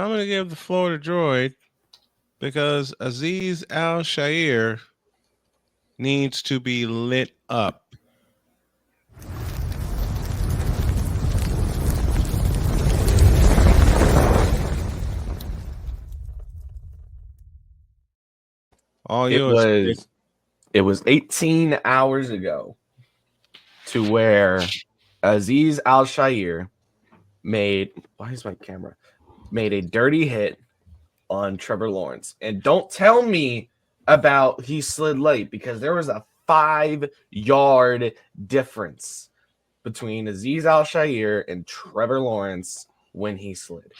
I'm going to give the floor to Droid because Aziz Al-Shaair needs to be lit up. All It yours. was it was 18 hours ago to where Aziz Al-Shaair made a dirty hit on Trevor Lawrence. And don't tell me about he slid late, because there was a 5-yard difference between Aziz Al-Shaair and Trevor Lawrence when he slid.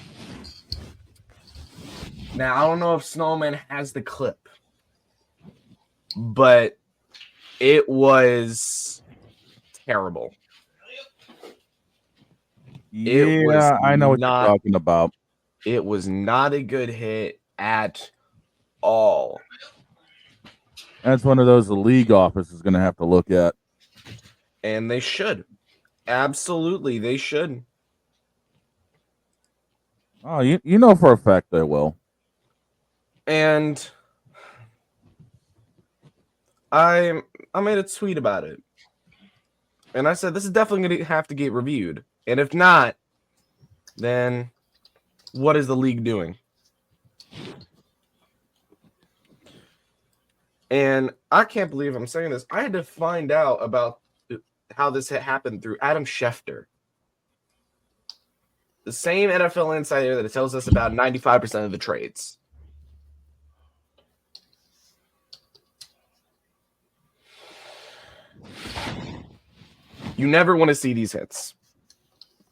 Now, I don't know if Snowman has the clip, but it was terrible. Yeah, I know what you're talking about. It was not a good hit at all. That's one of those the league office is going to have to look at. And they should. Absolutely, they should. Oh, you know for a fact they will. And I made a tweet about it. And I said, this is definitely going to have to get reviewed. And if not, then what is the league doing? And I can't believe I'm saying this. I had to find out about how this had happened through Adam Schefter, the same NFL insider that tells us about 95% of the trades. You never want to see these hits.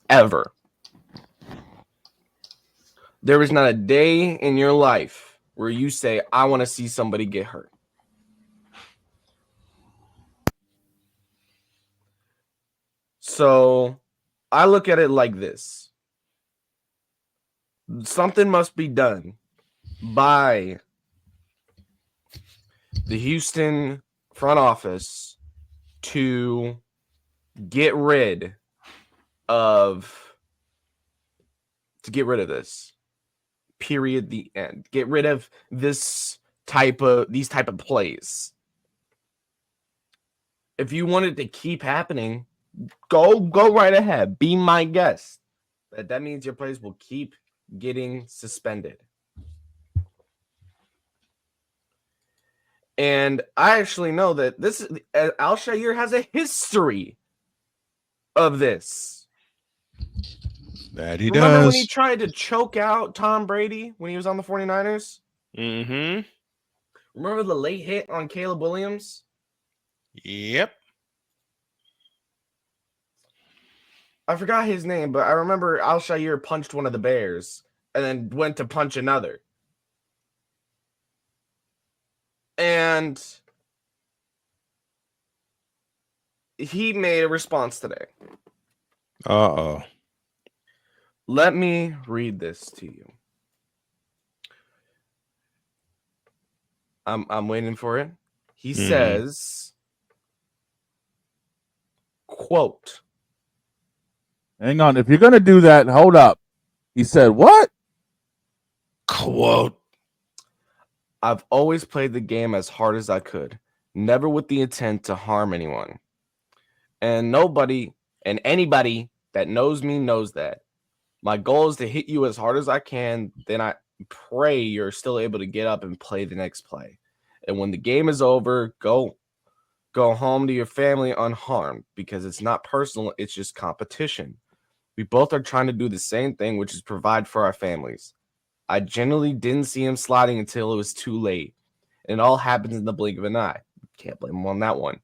Ever. There is not a day in your life where you say, I want to see somebody get hurt. So I look at it like this. Something must be done by the Houston front office to get rid of this. Period. The end. Get rid of these type of plays. If you want it to keep happening, go right ahead. Be my guest. But that means your plays will keep getting suspended. And I actually know that this Al-Shaair has a history of this. That he Remember does. when he tried to choke out Tom Brady when he was on the 49ers? Mm-hmm. Remember the late hit on Caleb Williams? Yep. I forgot his name, but I remember Al-Shaair punched one of the Bears and then went to punch another. And he made a response today. Uh-oh. Let me read this to you. I'm waiting for it. He says, quote. Hang on. If you're going to do that, hold up. He said, what? Quote. I've always played the game as hard as I could, never with the intent to harm anyone. And anybody that knows me knows that. My goal is to hit you as hard as I can. Then I pray you're still able to get up and play the next play. And when the game is over, go home to your family unharmed, because it's not personal. It's just competition. We both are trying to do the same thing, which is provide for our families. I generally didn't see him sliding until it was too late. And it all happens in the blink of an eye. Can't blame him on that one.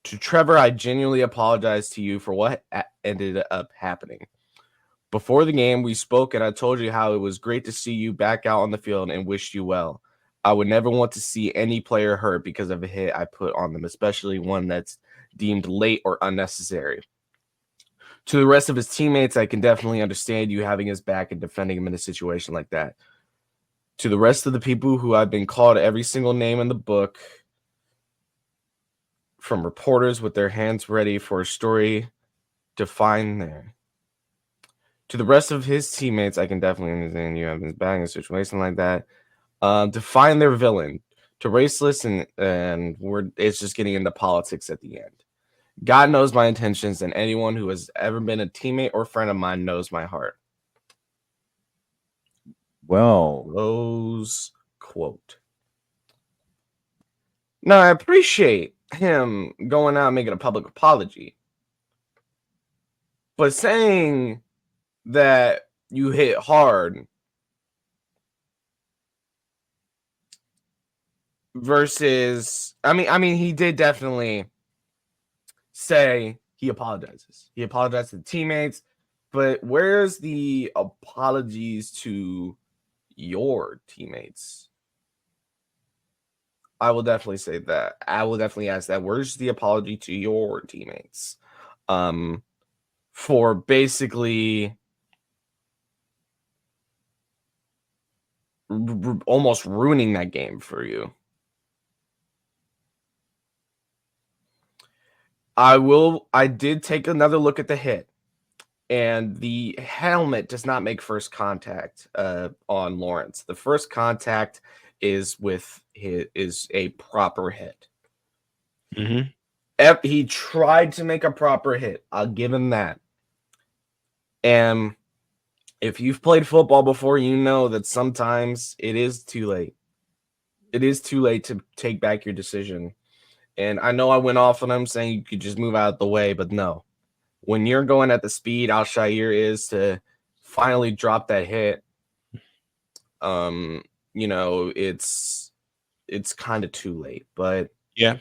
To Trevor, I genuinely apologize to you for what ended up happening. Before the game, we spoke and I told you how it was great to see you back out on the field and wished you well. I would never want to see any player hurt because of a hit I put on them, especially one that's deemed late or unnecessary. To the rest of his teammates, I can definitely understand you having his back and defending him in a situation like that. To the rest of the people who I've been called every single name in the book, from reporters with their hands ready for a story to find there. To the rest of his teammates, I can definitely understand you have been bad in a situation like that. To find their villain, to raceless, and it's just getting into politics at the end. God knows my intentions, and anyone who has ever been a teammate or friend of mine knows my heart. Well, Rose quote. Now, I appreciate him going out and making a public apology, but saying that you hit hard versus, I mean, he did definitely say he apologizes. He apologized to the teammates, but where's the apologies to your teammates? I will definitely say that. I will definitely ask that. Where's the apology to your teammates? For basically almost ruining that game for you. I did take another look at the hit, and the helmet does not make first contact on Lawrence. The first contact is a proper hit. Mm-hmm. He tried to make a proper hit. I'll give him that. And if you've played football before, you know that sometimes it is too late. It is too late to take back your decision. And I know I went off on him saying you could just move out of the way, but no. When you're going at the speed Al-Shaair is to finally drop that hit, it's kind of too late. But yeah,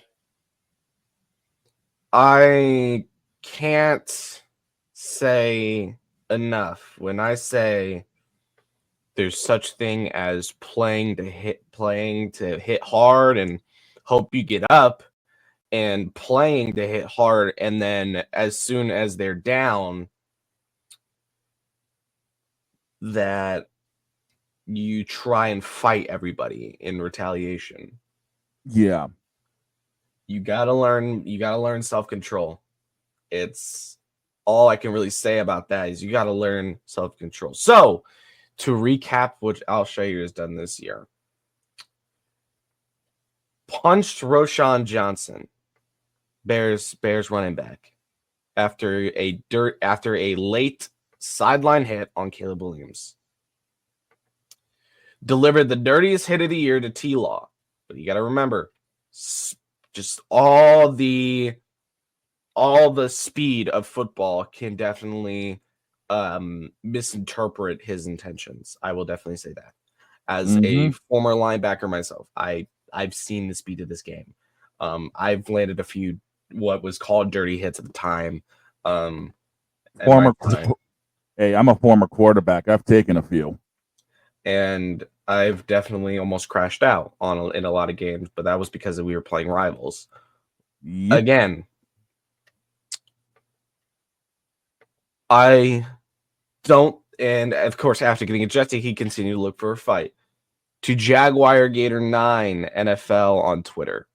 I can't say enough when I say there's such thing as playing to hit hard and hope you get up, and playing to hit hard, and then as soon as they're down, that you try and fight everybody in retaliation. yeah. You gotta learn self-control. It's all I can really say about that is you gotta learn self-control. So to recap what Al-Shaair has done this year. Punched Roshan Johnson, Bears running back, after a late sideline hit on Caleb Williams. Delivered the dirtiest hit of the year to T-Law. But you got to remember, just all the speed of football can definitely misinterpret his intentions. I will definitely say that. As a former linebacker myself, I've seen the speed of this game. I've landed a few what was called dirty hits at the time. Hey, I'm a former quarterback. I've taken a few. And I've definitely almost crashed out in a lot of games, but that was because we were playing rivals. Yep. Again, I don't, and of course, after getting ejected, he continued to look for a fight. To Jaguar Gator 9 NFL on Twitter.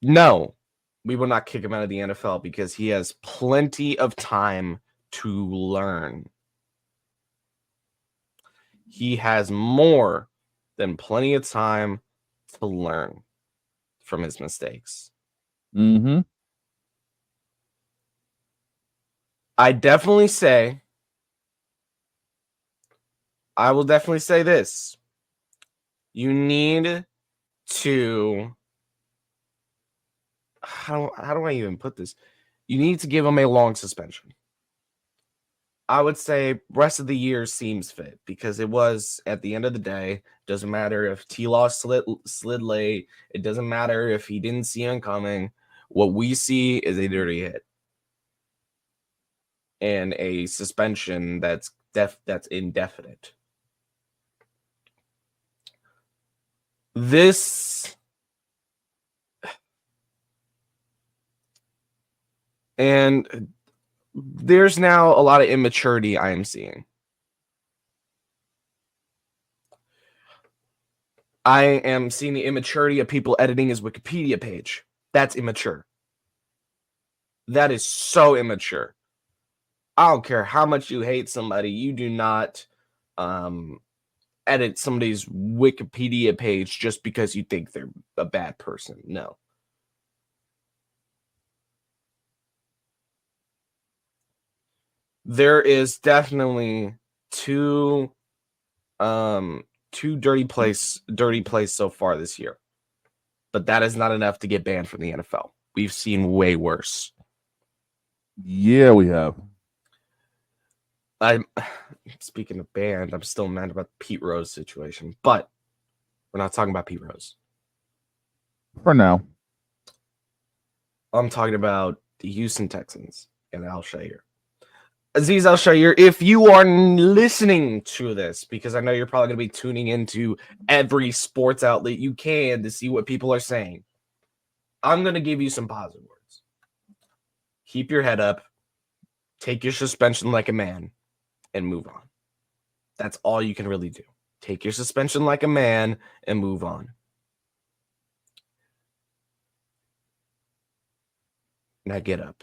No, we will not kick him out of the NFL because he has plenty of time to learn. He has more than plenty of time to learn from his mistakes. Mm-hmm. I will definitely say this. You need to, how do I even put this? You need to give him a long suspension. I would say rest of the year seems fit because it was, at the end of the day, doesn't matter if T-Law slid late. It doesn't matter if he didn't see him coming. What we see is a dirty hit and a suspension that's indefinite. This and there's now a lot of immaturity I am seeing. I am seeing the immaturity of people editing his Wikipedia page. That's immature. That is so immature. I don't care how much you hate somebody. You do not edit somebody's Wikipedia page just because you think they're a bad person. No. There is definitely two dirty plays so far this year. But that is not enough to get banned from the NFL. We've seen way worse. Yeah, we have. I'm speaking of banned, I'm still mad about the Pete Rose situation, but we're not talking about Pete Rose. For now. I'm talking about the Houston Texans and Al-Shaair. Aziz Al-Shaair, if you are listening to this, because I know you're probably going to be tuning into every sports outlet you can to see what people are saying, I'm going to give you some positive words. Keep your head up, take your suspension like a man, and move on. That's all you can really do. Take your suspension like a man and move on. Now get up.